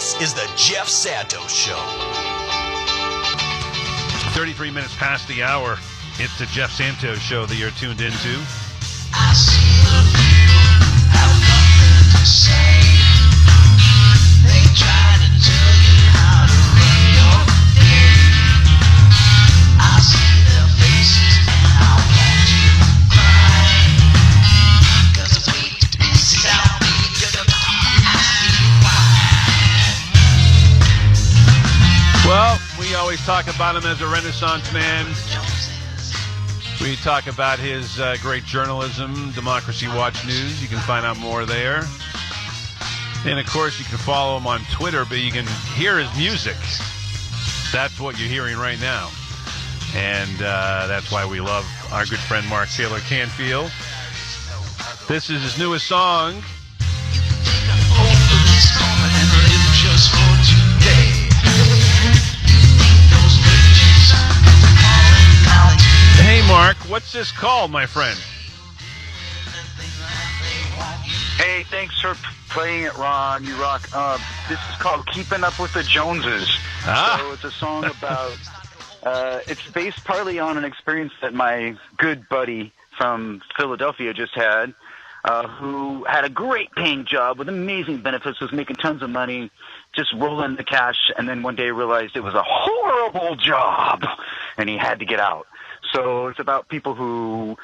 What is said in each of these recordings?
This is the Jeff Santos Show. 33 minutes past the hour. It's the Jeff Santos Show that you're tuned into. I see the people have nothing to say. They try to tell you how to run your day. I see their faces and I want to cry. 'Cause if we to pieces out, you're gonna ask me why. Well, we always talk about him as a Renaissance man. We talk about his great journalism, Democracy Watch News. You can find out more there. And, of course, you can follow him on Twitter, but you can hear his music. That's what you're hearing right now. And that's why we love our good friend Mark Taylor-Canfield. This is his newest song. You can take an oath for this moment and live just for today. Those riches calling out. Hey, Mark, what's this called, my friend? Hey, thanks for playing it, Ron. You rock. This is called Keepin' Up with the Joneses. So it's a song about, it's based partly on an experience that my good buddy from Philadelphia just had, who had a great paying job with amazing benefits, was making tons of money, just rolling the cash, and then one day realized it was a horrible job, and he had to get out. So it's about people who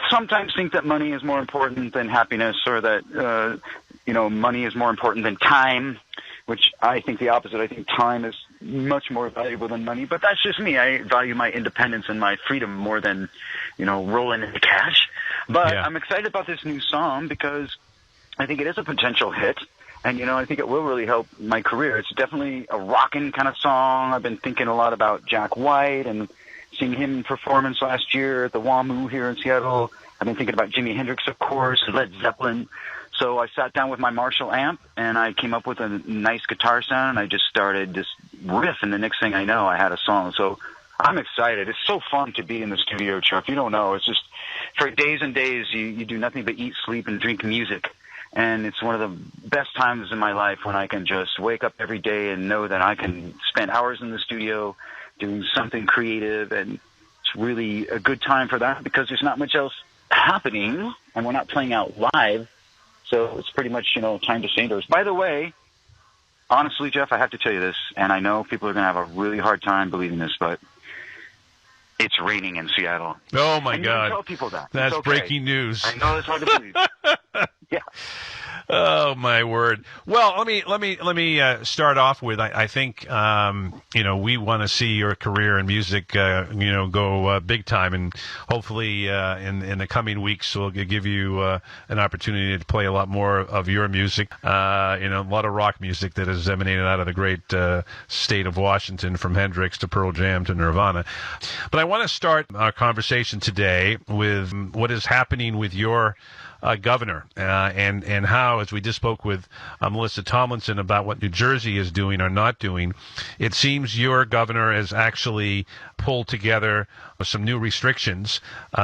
sometimes think that money is more important than happiness, or that, money is more important than time, which I think the opposite. I think time is much more valuable than money, but that's just me. I value my independence and my freedom more than, rolling in the cash. But Yeah. I'm excited about this new song because I think it is a potential hit. And, I think it will really help my career. It's definitely a rockin' kind of song. I've been thinking a lot about Jack White and seeing him in performance last year at the WAMU here in Seattle. I've been thinking about Jimi Hendrix, of course, and Led Zeppelin. So I sat down with my Marshall amp, and I came up with a nice guitar sound, and I just started this riff, and the next thing I know, I had a song. So I'm excited. It's so fun to be in the studio, Chuck. You don't know. It's just, for days and days, you do nothing but eat, sleep, and drink music. And it's one of the best times in my life when I can just wake up every day and know that I can spend hours in the studio doing something creative, and it's really a good time for that because there's not much else happening, and we're not playing out live, so it's pretty much, time to stay indoors. By the way, honestly, Jeff, I have to tell you this, and I know people are going to have a really hard time believing this, but it's raining in Seattle. Oh, my and God. You tell people that. That's okay. breaking news. I know it's hard to believe. Yeah. Oh, my word. Well, let me start off with, I think, we want to see your career in music, go big time. And hopefully in the coming weeks, we'll give you an opportunity to play a lot more of your music, a lot of rock music that has emanated out of the great state of Washington, from Hendrix to Pearl Jam to Nirvana. But I want to start our conversation today with what is happening with your governor, and how, as we just spoke with Melissa Tomlinson about what New Jersey is doing or not doing, it seems your governor has actually pulled together some new restrictions: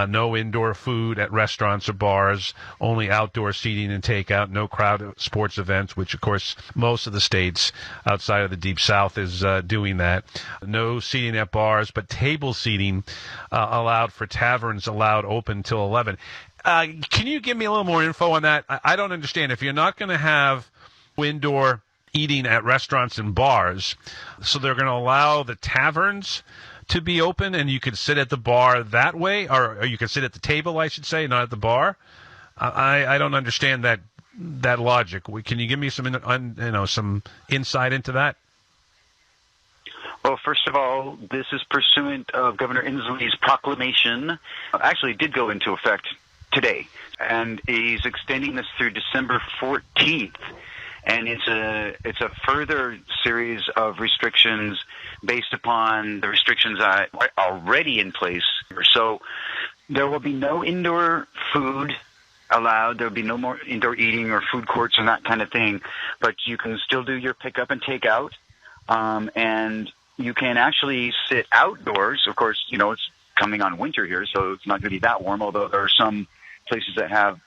no indoor food at restaurants or bars, only outdoor seating and takeout, no crowd sports events, which of course most of the states outside of the Deep South is doing that. No seating at bars, but table seating allowed for taverns, allowed open till 11. Can you give me a little more info on that? I don't understand. If you're not going to have indoor eating at restaurants and bars, so they're going to allow the taverns to be open, and you could sit at the bar that way, or you could sit at the table, I should say, not at the bar. I don't understand that logic. Can you give me some insight into that? Well, first of all, this is pursuant of Governor Inslee's proclamation. Actually, it did go into effect today, and he's extending this through December 14th, and it's a further series of restrictions based upon the restrictions that are already in place. So there will be no indoor food allowed. There will be no more indoor eating or food courts and that kind of thing, but you can still do your pickup and takeout, and you can actually sit outdoors. Of course, it's coming on winter here, so it's not going to be that warm, although there are some places that have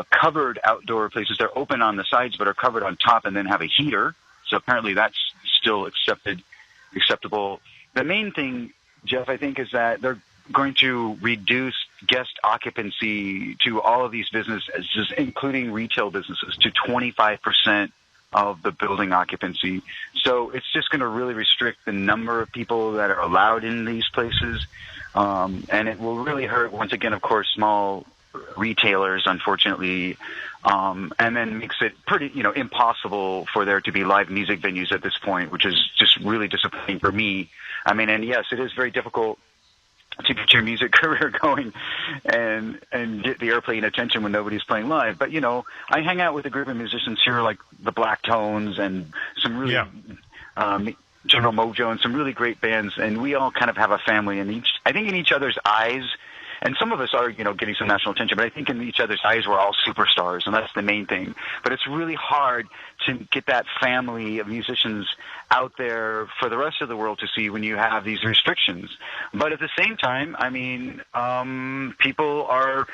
covered outdoor places. They're open on the sides but are covered on top and then have a heater, So apparently that's still acceptable. The main thing, Jeff, I think, is that they're going to reduce guest occupancy to all of these businesses, including retail businesses, to 25% of the building occupancy. So it's just going to really restrict the number of people that are allowed in these places. And it will really hurt, once again, of course, small retailers, unfortunately, and then makes it pretty, impossible for there to be live music venues at this point, which is just really disappointing for me. I mean, and yes, it is very difficult to get your music career going and get the airplane attention when nobody's playing live. But, I hang out with a group of musicians here, like the Black Tones and some really General Mojo and some really great bands, and we all kind of have a family, and I think in each other's eyes, and some of us are, getting some national attention, but I think in each other's eyes we're all superstars, and that's the main thing. But it's really hard to get that family of musicians out there for the rest of the world to see when you have these restrictions. But at the same time, I mean, people are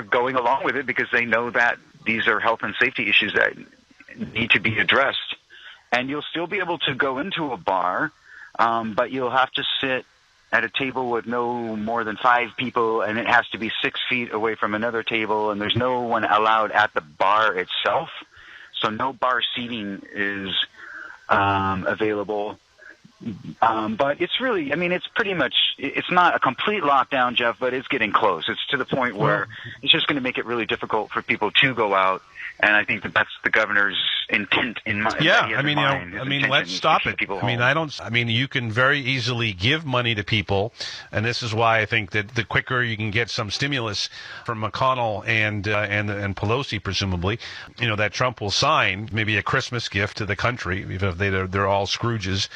going along with it because they know that these are health and safety issues that need to be addressed. And you'll still be able to go into a bar, but you'll have to sit at a table with no more than 5 people, and it has to be 6 feet away from another table, and there's no one allowed at the bar itself. So no bar seating is available. But it's really, I mean, it's pretty much, it's not a complete lockdown, Jeff, but it's getting close. It's to the point where it's just going to make it really difficult for people to go out. And I think that's the governor's intent in mind. Yeah, I mean, let's stop it. I mean, you can very easily give money to people, and this is why I think that the quicker you can get some stimulus from McConnell and Pelosi, presumably, that Trump will sign, maybe a Christmas gift to the country, even if they're all Scrooges,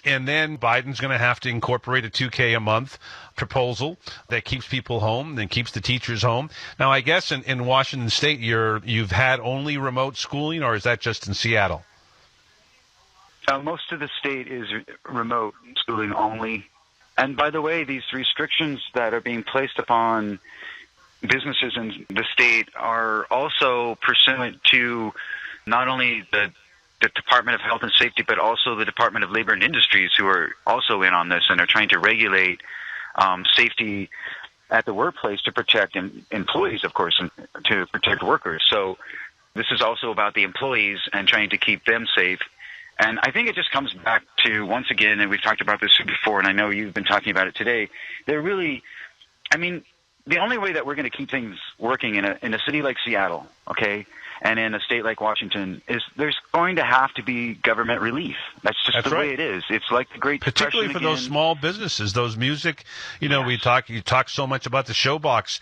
and then Biden's going to have to incorporate a $2K a month proposal that keeps people home and keeps the teachers home. Now, I guess in Washington State, you've had only remote schooling, or is that just in Seattle? Most of the state is remote schooling only. And by the way, these restrictions that are being placed upon businesses in the state are also pursuant to not only the Department of Health and Safety, but also the Department of Labor and Industries, who are also in on this and are trying to regulate safety at the workplace to protect employees, of course, and to protect workers. So this is also about the employees and trying to keep them safe. And I think it just comes back to, once again, and we've talked about this before, and I know you've been talking about it today, they're really, I mean, the only way that we're going to keep things working in a city like Seattle, okay, and in a state like Washington, is there's going to have to be government relief. That's just the way it is. It's like the Great Depression particularly for those small businesses, those music. You talk so much about the Showbox.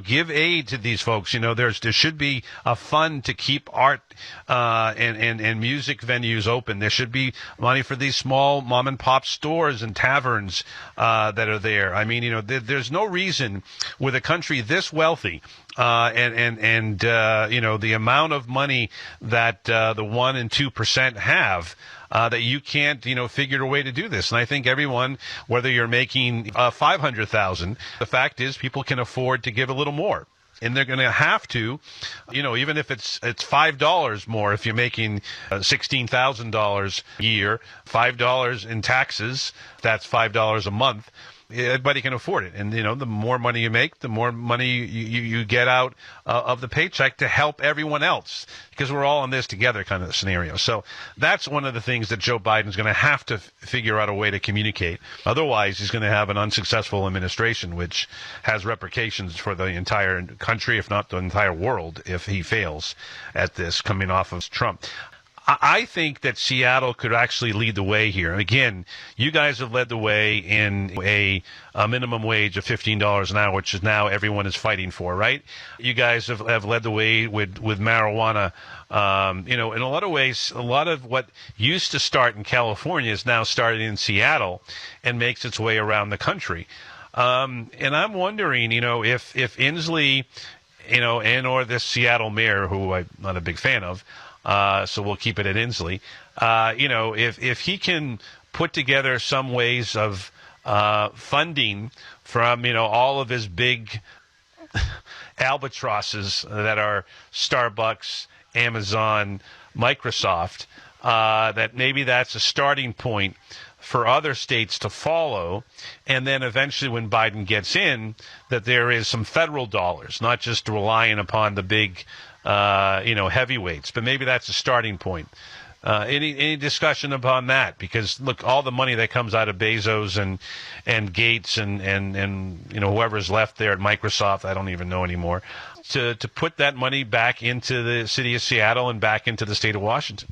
Give aid to these folks. There should be a fund to keep art and music venues open. There should be money for these small mom and pop stores and taverns that are there. I mean, there's no reason with a country this wealthy. And the amount of money that the 1% and 2% have, that you can't, figure a way to do this. And I think everyone, whether you're making $500,000, the fact is people can afford to give a little more. And they're going to have to, even if it's $5 more, if you're making $16,000 a year, $5 in taxes, that's $5 a month. Everybody can afford it. And, the more money you make, the more money you get out of the paycheck to help everyone else, because we're all in this together kind of scenario. So that's one of the things that Joe Biden's going to have to figure out a way to communicate. Otherwise, he's going to have an unsuccessful administration, which has repercussions for the entire country, if not the entire world, if he fails at this, coming off of Trump. I think that Seattle could actually lead the way here. Again, you guys have led the way in a minimum wage of $15 an hour, which is now everyone is fighting for, right? You guys have led the way with marijuana. In a lot of ways, a lot of what used to start in California is now starting in Seattle and makes its way around the country. And I'm wondering, if Inslee, and or this Seattle mayor, who I'm not a big fan of, so we'll keep it at Inslee. If he can put together some ways of funding from, all of his big albatrosses that are Starbucks, Amazon, Microsoft, that maybe that's a starting point for other states to follow, and then eventually when Biden gets in, that there is some federal dollars, not just relying upon the big, heavyweights, but maybe that's a starting point. Any discussion upon that? Because look, all the money that comes out of Bezos and Gates and whoever's left there at Microsoft, I don't even know anymore, to put that money back into the city of Seattle and back into the state of Washington.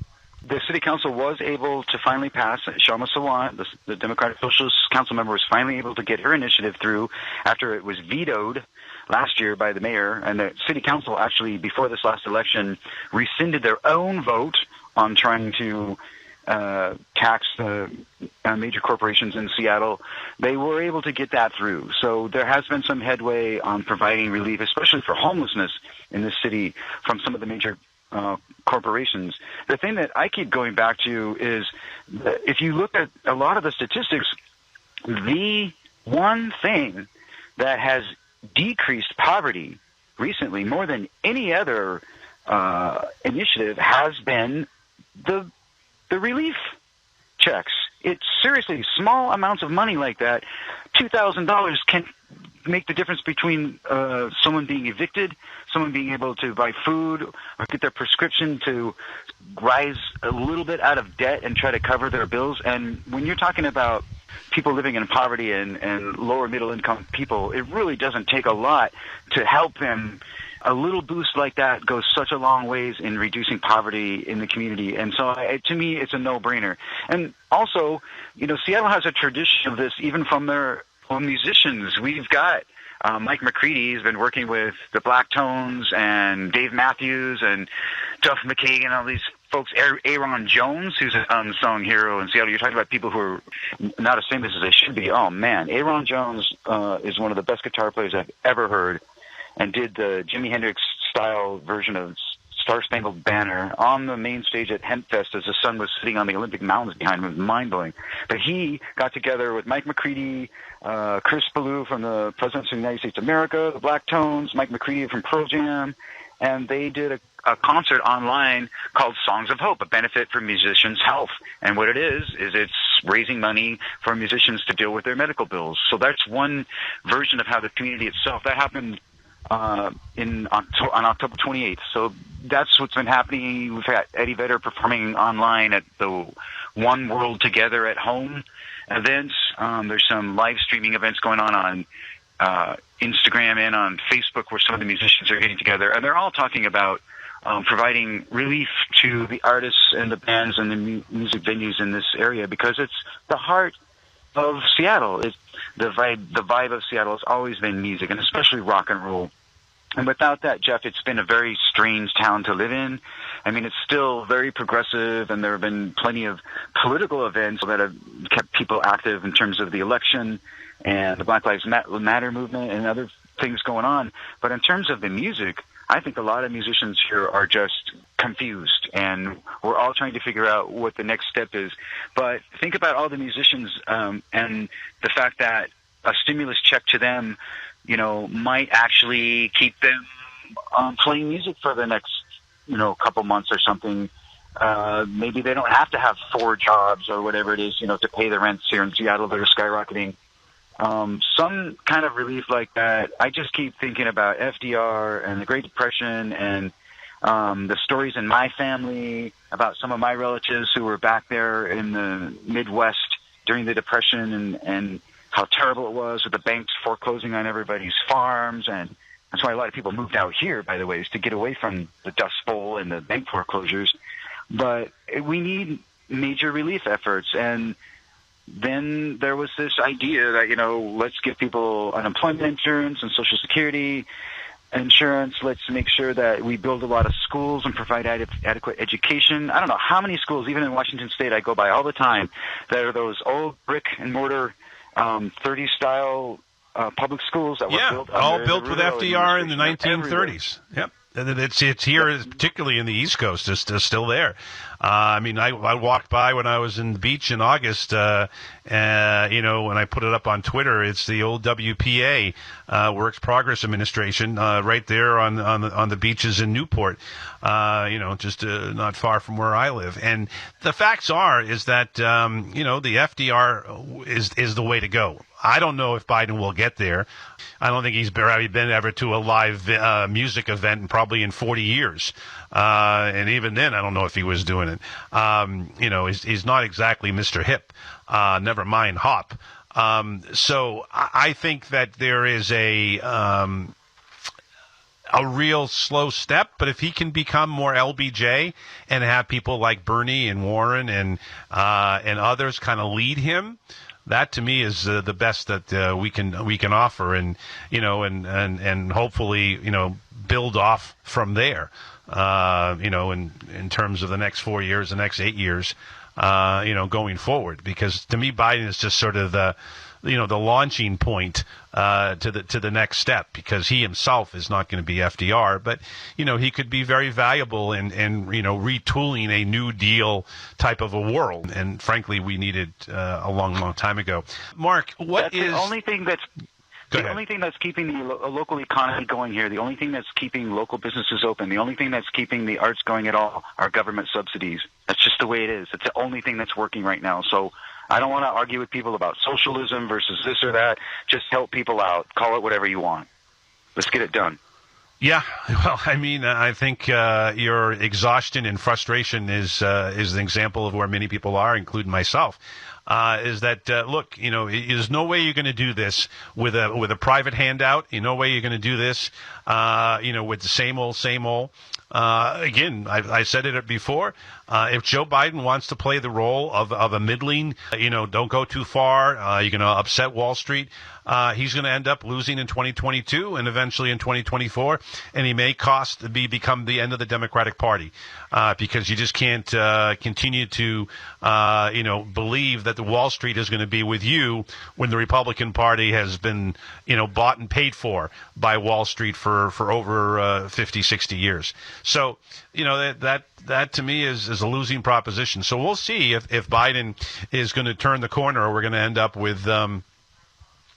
The city council was able to finally pass. Shama Sawant, the Democratic Socialist council member, was finally able to get her initiative through after it was vetoed last year by the mayor. And the city council actually, before this last election, rescinded their own vote on trying to tax the major corporations in Seattle. They were able to get that through. So there has been some headway on providing relief, especially for homelessness in this city, from some of the major corporations. The thing that I keep going back to is that if you look at a lot of the statistics, the one thing that has decreased poverty recently more than any other initiative has been the relief checks. It's seriously small amounts of money like that. $2,000 can make the difference between someone being evicted, someone being able to buy food or get their prescription to rise a little bit out of debt and try to cover their bills. And when you're talking about people living in poverty and lower middle income people, it really doesn't take a lot to help them. A little boost like that goes such a long ways in reducing poverty in the community. And so to me, it's a no-brainer. And also, Seattle has a tradition of this even from their own musicians. We've got Mike McCready has been working with the Black Tones and Dave Matthews and Duff McKagan and all these folks. Aaron Jones, who's an unsung hero in Seattle. You're talking about people who are not as famous as they should be. Oh, man. Aaron Jones is one of the best guitar players I've ever heard, and did the Jimi Hendrix-style version of Star Spangled Banner on the main stage at Hempfest as the sun was sitting on the Olympic Mountains behind him. It was mind-blowing. But he got together with Mike McCready, Chris Ballou from the Presidents of the United States of America, the Black Tones, Mike McCready from Pearl Jam, and they did a concert online called Songs of Hope, a benefit for musicians' health. And what it is it's raising money for musicians to deal with their medical bills. So that's one version of how the community itself, that happened on October 28th. So that's what's been happening. We've got Eddie Vedder performing online at the One World Together at Home events. There's some live streaming events going on Instagram and on Facebook where some of the musicians are getting together, and they're all talking about providing relief to the artists and the bands and the music venues in this area, because it's the heart of Seattle. The vibe of Seattle has always been music, and especially rock and roll. And without that, Jeff, it's been a very strange town to live in. I mean, it's still very progressive, and there have been plenty of political events that have kept people active in terms of the election and the Black Lives Matter movement and other things going on. But in terms of the music, I think a lot of musicians here are just confused, and we're all trying to figure out what the next step is. But think about all the musicians and the fact that a stimulus check to them, might actually keep them playing music for the next, couple months or something. Maybe they don't have to have 4 jobs or whatever it is, to pay the rents here in Seattle that are skyrocketing. Some kind of relief like that. I just keep thinking about FDR and the Great Depression and the stories in my family about some of my relatives who were back there in the Midwest during the Depression and how terrible it was with the banks foreclosing on everybody's farms. And that's why a lot of people moved out here, by the way, is to get away from the Dust Bowl and the bank foreclosures. But we need major relief efforts. And then there was this idea that, let's give people unemployment insurance and Social Security insurance. Let's make sure that we build a lot of schools and provide adequate education. I don't know how many schools, even in Washington State, I go by all the time, that are those old brick and mortar 30s-style public schools that were built. All built with FDR in the 1930s. Yep. It's here, particularly in the East Coast. It's still there. I mean, I walked by when I was in the beach in August. When I put it up on Twitter, it's the old WPA, Works Progress Administration, right there on the beaches in Newport. Just not far from where I live. And the facts is that the FDR is the way to go. I don't know if Biden will get there. I don't think he's been ever to a live music event probably in 40 years. And even then, I don't know if he was doing it. He's not exactly Mr. Hip, never mind Hop. So I think that there is a real slow step, but if he can become more LBJ and have people like Bernie and Warren and others kind of lead him, that to me is the best that we can offer, and hopefully build off from there. In terms of the next 4 years, the next 8 years, going forward, because to me Biden is just sort of the launching point to the next step, because he himself is not going to be FDR, but he could be very valuable in retooling a New Deal type of a world, and frankly we need it a long time ago. Mark, that's the only thing that's keeping the local economy going here, the only thing that's keeping local businesses open, the only thing that's keeping the arts going at all are government subsidies. That's just the way it is. It's the only thing that's working right now. So I don't want to argue with people about socialism versus this or that. Just help people out. Call it whatever you want. Let's get it done. Yeah, well, I mean, I think your exhaustion and frustration is an example of where many people are, including myself. Is that look? There's no way you're going to do this with a private handout. No way you're going to do this. With the same old. Again, I said it before. If Joe Biden wants to play the role of a middling, don't go too far. You're going to upset Wall Street. He's going to end up losing in 2022 and eventually in 2024, and he may become the end of the Democratic Party because you just can't continue to believe that the Wall Street is going to be with you when the Republican Party has been bought and paid for by Wall Street for over 50, 60 years. So that to me is a losing proposition. So we'll see if Biden is going to turn the corner, or we're going to end up with a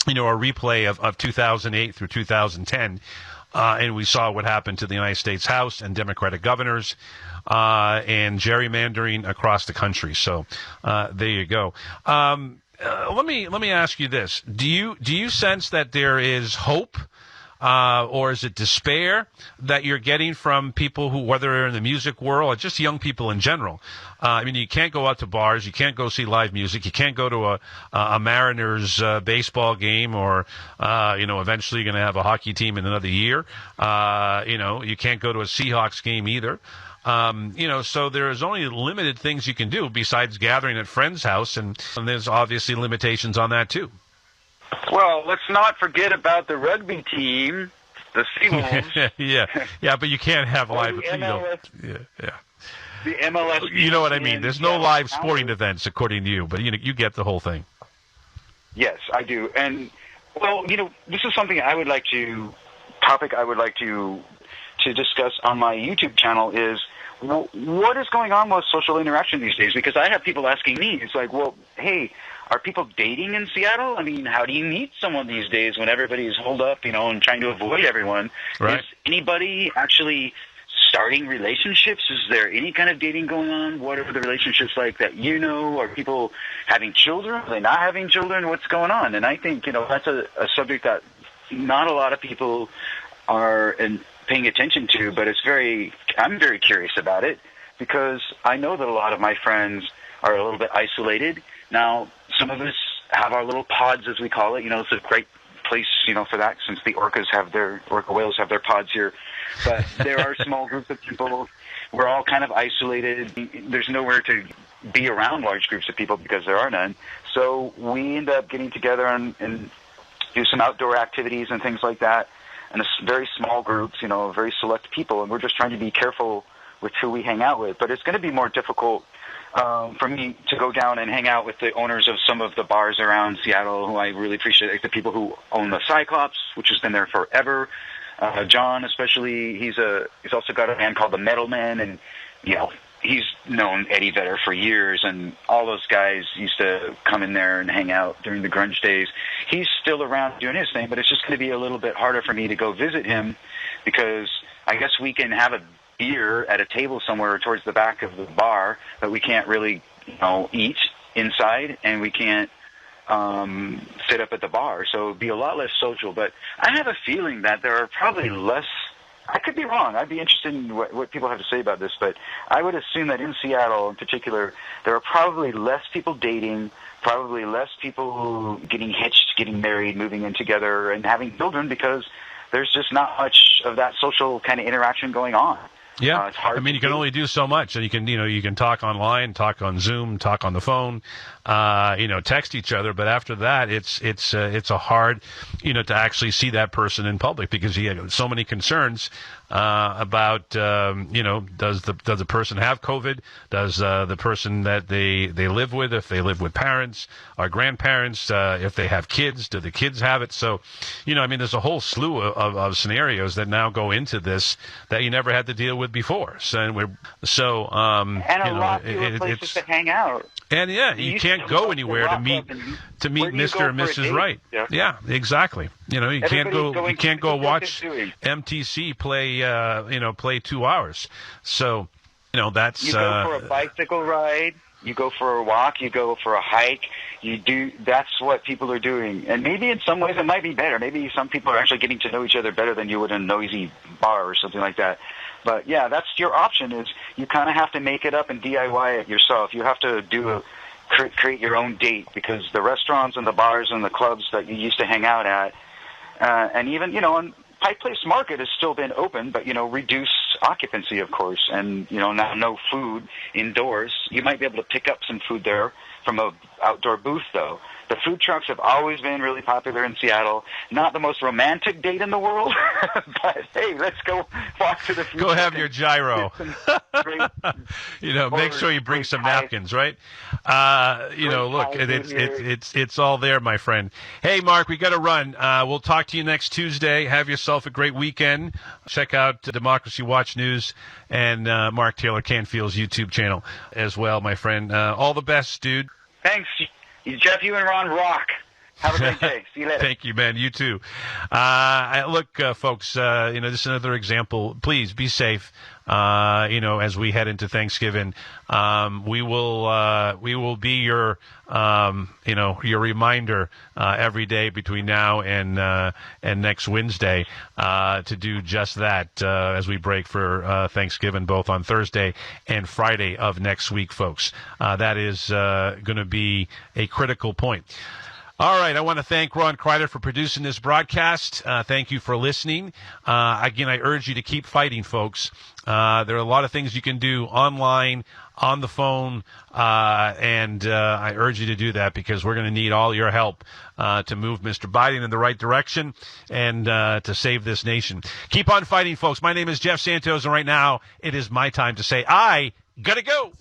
replay of 2008 through 2010. And we saw what happened to the United States House and Democratic governors and gerrymandering across the country. So there you go. Let me ask you this. Do you sense that there is hope? Or is it despair that you're getting from people who, whether they're in the music world or just young people in general? You can't go out to bars, you can't go see live music, you can't go to a Mariners baseball game, or eventually you're going to have a hockey team in another year. You can't go to a Seahawks game either. So there's only limited things you can do besides gathering at friends' house, and there's obviously limitations on that too. Well, let's not forget about the rugby team, the Seawolves. yeah, but you can't have live. The MLS. Yeah. The MLS. You know what I mean? There's no live sporting events, according to you, but you get the whole thing. Yes, I do. And well, this is something I would like to discuss on my YouTube channel is what is going on with social interaction these days? Because I have people asking me, it's like, well, hey, are people dating in Seattle? I mean, how do you meet someone these days when everybody's holed up, and trying to avoid everyone? Right. Is anybody actually starting relationships? Is there any kind of dating going on? What are the relationships like that Are people having children? Are they not having children? What's going on? And I think, that's a subject that not a lot of people are paying attention to, but I'm very curious about it, because I know that a lot of my friends are a little bit isolated. Now, some of us have our little pods, as we call it. It's a great place, for that, since the orca whales have their pods here. But there are small groups of people. We're all kind of isolated. There's nowhere to be around large groups of people because there are none. So we end up getting together and do some outdoor activities and things like that. And it's very small groups, very select people. And we're just trying to be careful with who we hang out with. But it's going to be more difficult for me to go down and hang out with the owners of some of the bars around Seattle, who I really appreciate, like the people who own the Cyclops, which has been there forever. John, especially, he's also got a band called the Metal Men, and he's known Eddie Vedder for years, and all those guys used to come in there and hang out during the grunge days. He's still around doing his thing, but it's just going to be a little bit harder for me to go visit him because I guess we can have a beer at a table somewhere towards the back of the bar, but we can't really, eat inside, and we can't sit up at the bar. So it'd be a lot less social. But I have a feeling that there are probably less. I could be wrong. I'd be interested in what people have to say about this, but I would assume that in Seattle in particular, there are probably less people dating, probably less people getting hitched, getting married, moving in together, and having children because there's just not much of that social kind of interaction going on. Yeah, it's hard. I mean, you can only do so much, and you can talk online, talk on Zoom, talk on the phone, text each other. But after that, it's a hard, to actually see that person in public because he had so many concerns about, does the person have COVID? Does the person that they live with, if they live with parents or grandparents, if they have kids, do the kids have it? So, there's a whole slew of scenarios that now go into this that you never had to deal with before. So, and a lot fewer places to hang out. And you can't go anywhere to meet Mr. and Mrs. Right. Yeah, exactly. You can't go watch MTC play 2 hours. So, that's you go for a bicycle ride, you go for a walk, you go for a hike. That's what people are doing. And maybe in some ways it might be better. Maybe some people are actually getting to know each other better than you would in a noisy bar or something like that. But yeah, that's your option. Is you kind of have to make it up and DIY it yourself. You have to create your own date because the restaurants and the bars and the clubs that you used to hang out at, and even and Pike Place Market has still been open, but reduced occupancy, of course, and now no food indoors. You might be able to pick up some food there from a outdoor booth, though. The food trucks have always been really popular in Seattle. Not the most romantic date in the world, but hey, let's go walk to the food Go truck have your gyro. Make sure you bring some napkins, right? Look, it's all there, my friend. Hey, Mark, we got to run. We'll talk to you next Tuesday. Have yourself a great weekend. Check out Democracy Watch News and Mark Taylor-Canfield's YouTube channel as well, my friend. All the best, dude. Thanks. Jeff, you and Ron rock. Have a great day. See you later. Thank you, man. You too. Look, folks, this is another example. Please be safe. As we head into Thanksgiving, we will be your reminder every day between now and next Wednesday to do just that as we break for Thanksgiving, both on Thursday and Friday of next week, folks. That is going to be a critical point. All right, I want to thank Ron Kreider for producing this broadcast. Thank you for listening. Again, I urge you to keep fighting, folks. There are a lot of things you can do online, on the phone, and I urge you to do that because we're going to need all your help to move Mr. Biden in the right direction and to save this nation. Keep on fighting, folks. My name is Jeff Santos, and right now it is my time to say I gotta go.